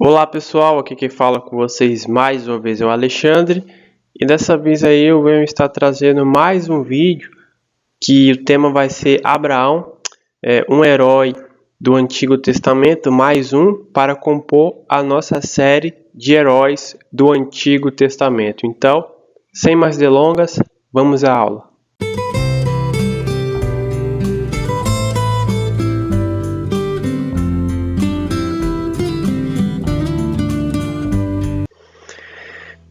Olá pessoal, aqui quem fala com vocês mais uma vez é o Alexandre e dessa vez aí eu venho estar trazendo mais um vídeo que o tema vai ser Abraão, um herói do Antigo Testamento, mais um para compor a nossa série de heróis do Antigo Testamento. Então, sem mais delongas, vamos à aula.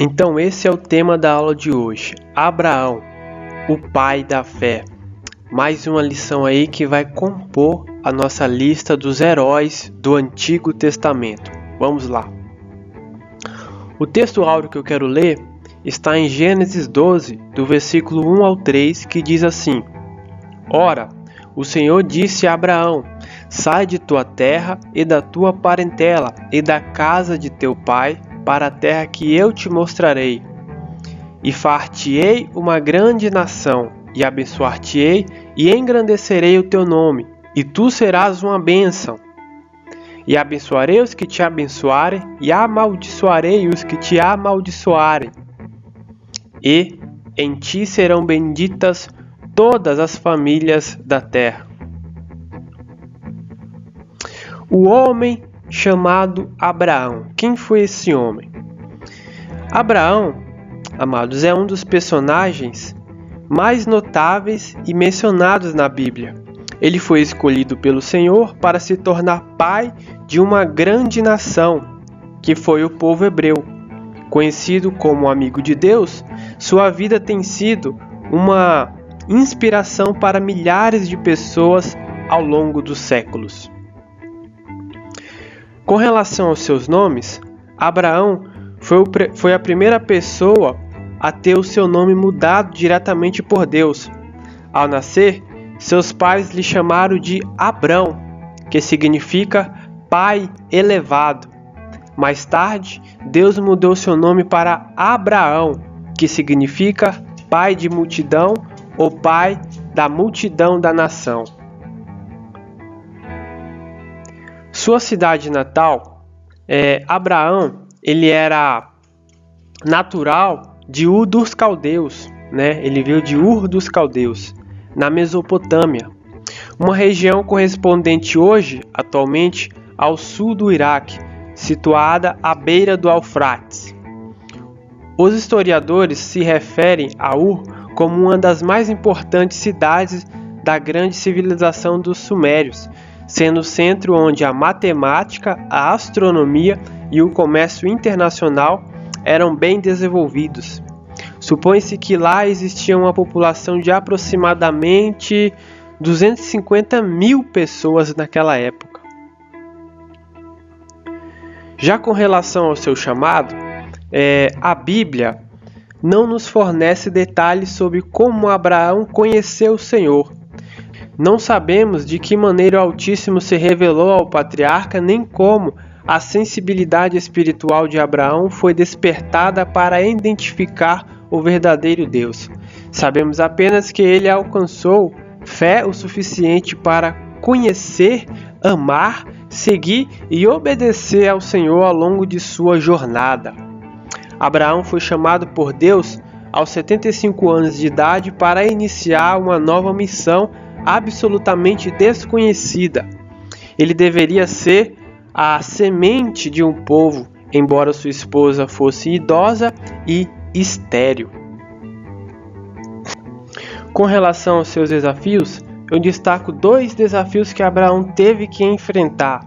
Então esse é o tema da aula de hoje, Abraão, o pai da fé. Mais uma lição aí que vai compor a nossa lista dos heróis do Antigo Testamento. Vamos lá. O texto áureo que eu quero ler está em Gênesis 12, do versículo 1 ao 3, que diz assim: Ora, o Senhor disse a Abraão: Sai de tua terra e da tua parentela e da casa de teu pai, para a terra que eu te mostrarei. E far-te-ei uma grande nação, e abençoar-te-ei, e engrandecerei o teu nome, e tu serás uma bênção. E abençoarei os que te abençoarem, e amaldiçoarei os que te amaldiçoarem. E em ti serão benditas todas as famílias da terra. O homem chamado Abraão. Quem foi esse homem? Abraão, amados, é um dos personagens mais notáveis e mencionados na Bíblia. Ele foi escolhido pelo Senhor para se tornar pai de uma grande nação, que foi o povo hebreu. Conhecido como amigo de Deus, sua vida tem sido uma inspiração para milhares de pessoas ao longo dos séculos. Com relação aos seus nomes, Abraão foi a primeira pessoa a ter o seu nome mudado diretamente por Deus. Ao nascer, seus pais lhe chamaram de Abrão, que significa pai elevado. Mais tarde, Deus mudou seu nome para Abraão, que significa pai de multidão ou pai da multidão da nação. Sua cidade natal, Abraão, ele era natural de Ur dos Caldeus, né? Ele veio de Ur dos Caldeus, na Mesopotâmia, uma região correspondente hoje, atualmente, ao sul do Iraque, situada à beira do Eufrates. Os historiadores se referem a Ur como uma das mais importantes cidades da grande civilização dos Sumérios, sendo o centro onde a matemática, a astronomia e o comércio internacional eram bem desenvolvidos. Supõe-se que lá existia uma população de aproximadamente 250 mil pessoas naquela época. Já com relação ao seu chamado, a Bíblia não nos fornece detalhes sobre como Abraão conheceu o Senhor. Não sabemos de que maneira o Altíssimo se revelou ao patriarca, nem como a sensibilidade espiritual de Abraão foi despertada para identificar o verdadeiro Deus. Sabemos apenas que ele alcançou fé o suficiente para conhecer, amar, seguir e obedecer ao Senhor ao longo de sua jornada. Abraão foi chamado por Deus aos 75 anos de idade para iniciar uma nova missão absolutamente desconhecida. Ele deveria ser a semente de um povo, embora sua esposa fosse idosa e estéril. Com relação aos seus desafios, eu destaco dois desafios que Abraão teve que enfrentar.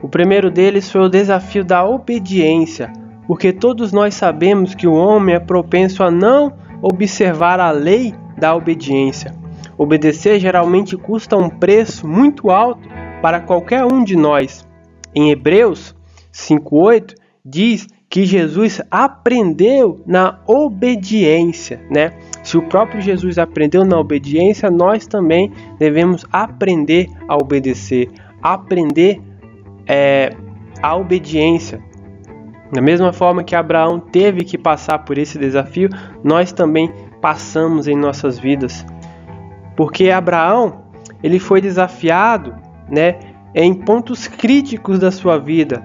O primeiro deles foi o desafio da obediência, porque todos nós sabemos que o homem é propenso a não observar a lei da obediência. Obedecer geralmente custa um preço muito alto para qualquer um de nós. Em Hebreus 5:8 diz que Jesus aprendeu na obediência, né? Se o próprio Jesus aprendeu na obediência, nós também devemos aprender a obedecer, aprender a obediência. Da mesma forma que Abraão teve que passar por esse desafio, nós também passamos em nossas vidas. Porque Abraão, ele foi desafiado, né, em pontos críticos da sua vida.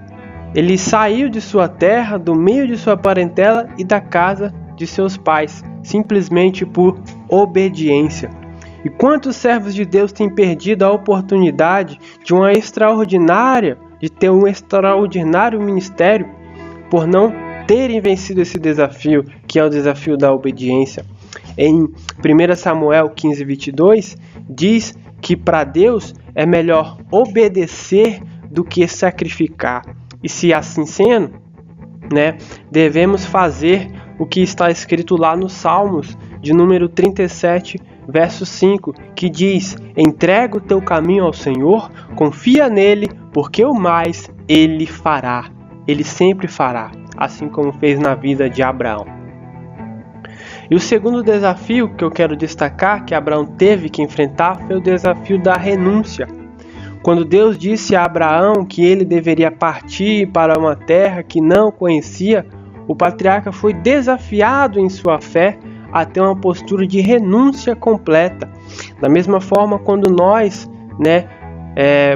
Ele saiu de sua terra, do meio de sua parentela e da casa de seus pais, simplesmente por obediência. E quantos servos de Deus têm perdido a oportunidade de ter um extraordinário ministério por não terem vencido esse desafio, que é o desafio da obediência. Em 1 Samuel 15:22, diz que para Deus é melhor obedecer do que sacrificar. E se assim sendo, devemos fazer o que está escrito lá nos Salmos, de número 37, verso 5, que diz: entrega o teu caminho ao Senhor, confia nele, porque o mais ele fará. Ele sempre fará, assim como fez na vida de Abraão. E o segundo desafio que eu quero destacar, que Abraão teve que enfrentar, foi o desafio da renúncia. Quando Deus disse a Abraão que ele deveria partir para uma terra que não conhecia, o patriarca foi desafiado em sua fé a ter uma postura de renúncia completa. Da mesma forma, quando nós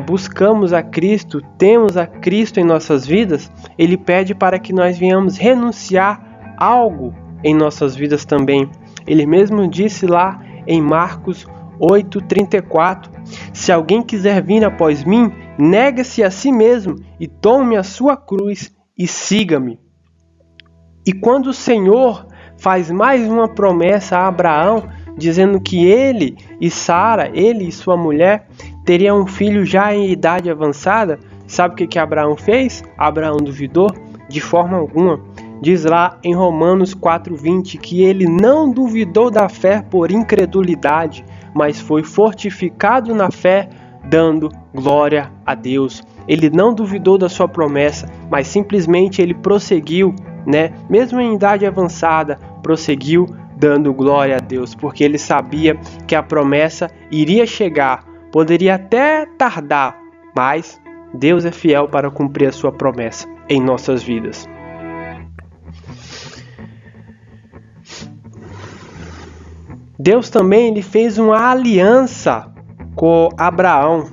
buscamos a Cristo, temos a Cristo em nossas vidas, Ele pede para que nós venhamos renunciar algo em nossas vidas também. Ele mesmo disse lá em Marcos 8:34, se alguém quiser vir após mim, negue-se a si mesmo e tome a sua cruz e siga-me. E quando o Senhor faz mais uma promessa a Abraão, dizendo que ele e Sara, ele e sua mulher, teriam um filho já em idade avançada, sabe o que Abraão fez? Abraão duvidou? De forma alguma. Diz lá em Romanos 4:20 que ele não duvidou da fé por incredulidade, mas foi fortificado na fé, dando glória a Deus. Ele não duvidou da sua promessa, mas simplesmente ele prosseguiu, mesmo em idade avançada, prosseguiu dando glória a Deus, porque ele sabia que a promessa iria chegar. Poderia até tardar, mas Deus é fiel para cumprir a sua promessa em nossas vidas. Deus também ele fez uma aliança com Abraão,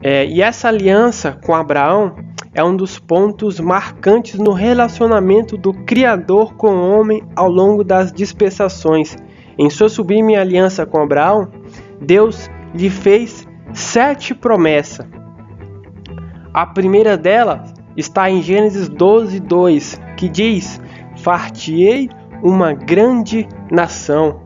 e essa aliança com Abraão é um dos pontos marcantes no relacionamento do Criador com o homem ao longo das dispensações. Em sua sublime aliança com Abraão, Deus lhe fez 7 promessas. A primeira delas está em Gênesis 12:2, que diz: far-te-ei uma grande nação.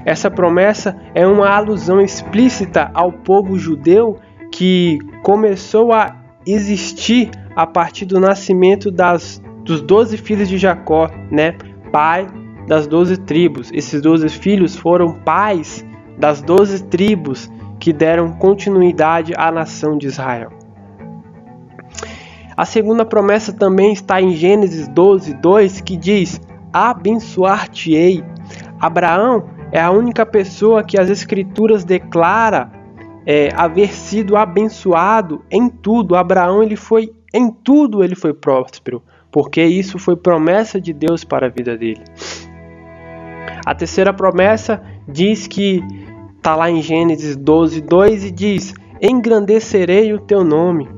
Essa promessa é uma alusão explícita ao povo judeu que começou a existir a partir do nascimento dos 12 filhos de Jacó, pai das 12 tribos. Esses 12 filhos foram pais das 12 tribos que deram continuidade à nação de Israel. A segunda promessa também está em Gênesis 12:2, que diz: abençoar-te-ei. Abraão é a única pessoa que as Escrituras declara haver sido abençoado em tudo. Abraão em tudo ele foi próspero, porque isso foi promessa de Deus para a vida dele. A terceira promessa diz que está lá em Gênesis 12:2 e diz: engrandecerei o teu nome.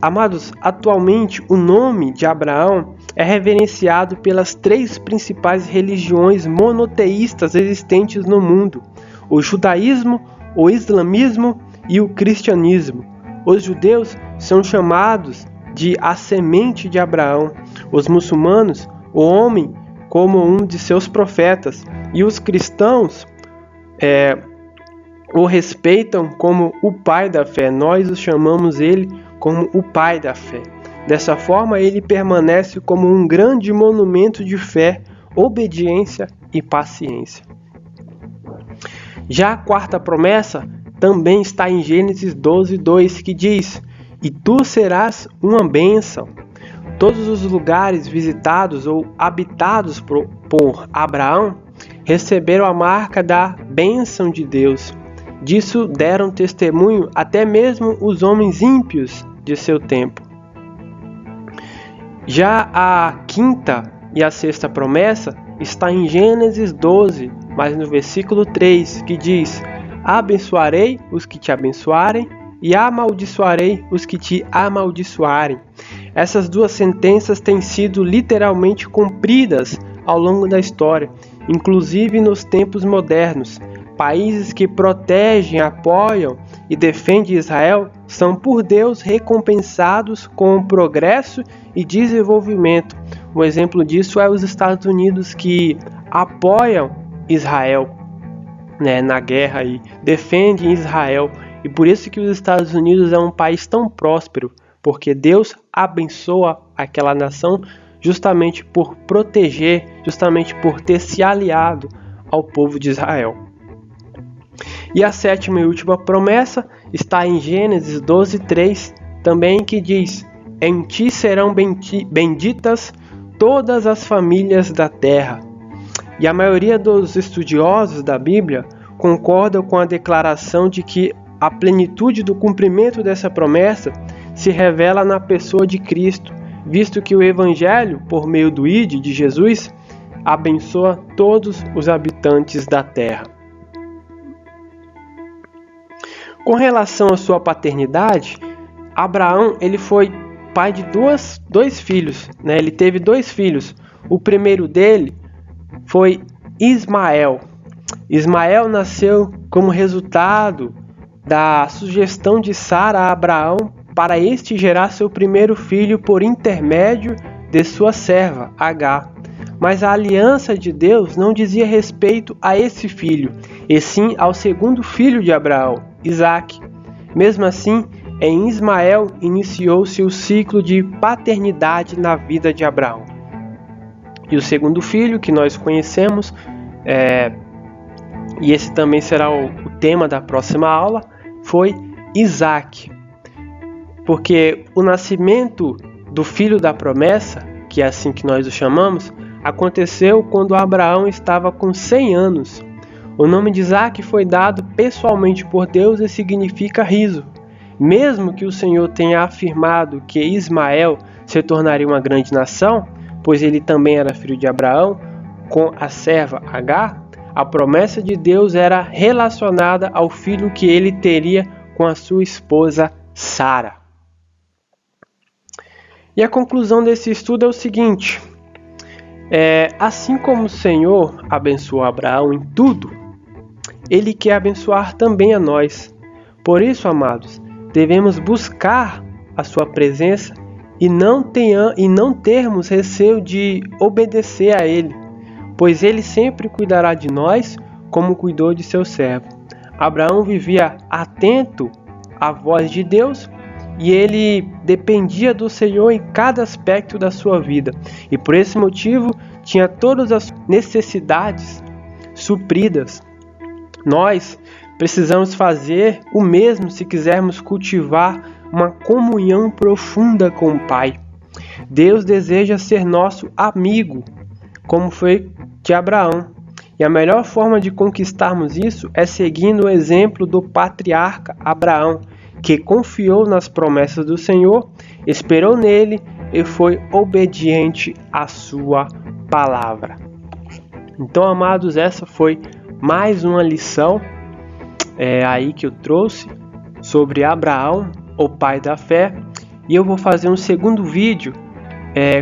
Amados, atualmente o nome de Abraão é reverenciado pelas 3 principais religiões monoteístas existentes no mundo: o judaísmo, o islamismo e o cristianismo. Os judeus são chamados de a semente de Abraão, os muçulmanos, o homem como um de seus profetas, e os cristãos o respeitam como o pai da fé. Nós o chamamos ele como o pai da fé. Dessa forma, ele permanece como um grande monumento de fé, obediência e paciência. Já a quarta promessa também está em Gênesis 12:2, que diz: e tu serás uma bênção. Todos os lugares visitados ou habitados por Abraão receberam a marca da bênção de Deus. Disso deram testemunho até mesmo os homens ímpios de seu tempo. Já a quinta e a sexta promessa está em Gênesis 12, mas no versículo 3, que diz: abençoarei os que te abençoarem e amaldiçoarei os que te amaldiçoarem. Essas duas sentenças têm sido literalmente cumpridas ao longo da história, inclusive nos tempos modernos. Países que protegem, apoiam e defendem Israel são por Deus recompensados com progresso e desenvolvimento. Um exemplo disso é os Estados Unidos, que apoiam Israel, na guerra e defendem Israel. E por isso que os Estados Unidos é um país tão próspero, porque Deus abençoa aquela nação justamente por proteger, justamente por ter se aliado ao povo de Israel. E a sétima e última promessa está em Gênesis 12:3, também, que diz: em ti serão benditas todas as famílias da terra. E a maioria dos estudiosos da Bíblia concordam com a declaração de que a plenitude do cumprimento dessa promessa se revela na pessoa de Cristo, visto que o Evangelho, por meio do ID de Jesus, abençoa todos os habitantes da terra. Com relação à sua paternidade, Abraão ele foi pai de dois filhos. Ele teve 2 filhos. O primeiro dele foi Ismael. Ismael nasceu como resultado da sugestão de Sara a Abraão para este gerar seu primeiro filho por intermédio de sua serva, Agar. Mas a aliança de Deus não dizia respeito a esse filho, e sim ao segundo filho de Abraão, Isaque. Mesmo assim, em Ismael iniciou-se o ciclo de paternidade na vida de Abraão. E o segundo filho, que nós conhecemos, e esse também será o tema da próxima aula, foi Isaque. Porque o nascimento do filho da promessa, que é assim que nós o chamamos, aconteceu quando Abraão estava com 100 anos. O nome de Isaque foi dado pessoalmente por Deus e significa riso. Mesmo que o Senhor tenha afirmado que Ismael se tornaria uma grande nação, pois ele também era filho de Abraão, com a serva Agar, a promessa de Deus era relacionada ao filho que ele teria com a sua esposa Sara. E a conclusão desse estudo é o seguinte: assim como o Senhor abençoou Abraão em tudo, Ele quer abençoar também a nós. Por isso, amados, devemos buscar a sua presença e não termos receio de obedecer a Ele, pois Ele sempre cuidará de nós como cuidou de seu servo. Abraão vivia atento à voz de Deus e ele dependia do Senhor em cada aspecto da sua vida. E por esse motivo tinha todas as necessidades supridas. Nós precisamos fazer o mesmo se quisermos cultivar uma comunhão profunda com o Pai. Deus deseja ser nosso amigo, como foi de Abraão. E a melhor forma de conquistarmos isso é seguindo o exemplo do patriarca Abraão, que confiou nas promessas do Senhor, esperou nele e foi obediente à sua palavra. Então, amados, essa foi mais uma lição aí que eu trouxe sobre Abraão, o pai da fé. E eu vou fazer um segundo vídeo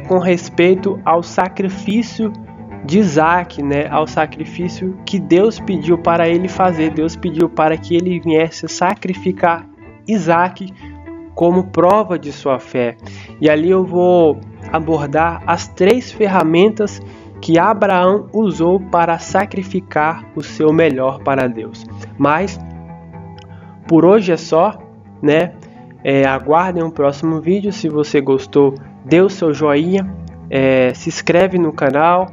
com respeito ao sacrifício de Isaque, ao sacrifício que Deus pediu para ele fazer. Deus pediu para que ele viesse sacrificar Isaque como prova de sua fé. E ali eu vou abordar as 3 ferramentas que Abraão usou para sacrificar o seu melhor para Deus. Mas por hoje é só, aguardem o próximo vídeo. Se você gostou, dê o seu joinha, se inscreve no canal,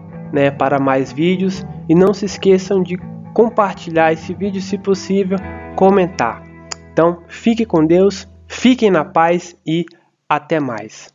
para mais vídeos, e não se esqueçam de compartilhar esse vídeo, se possível, comentar. Então, fique com Deus, fiquem na paz e até mais.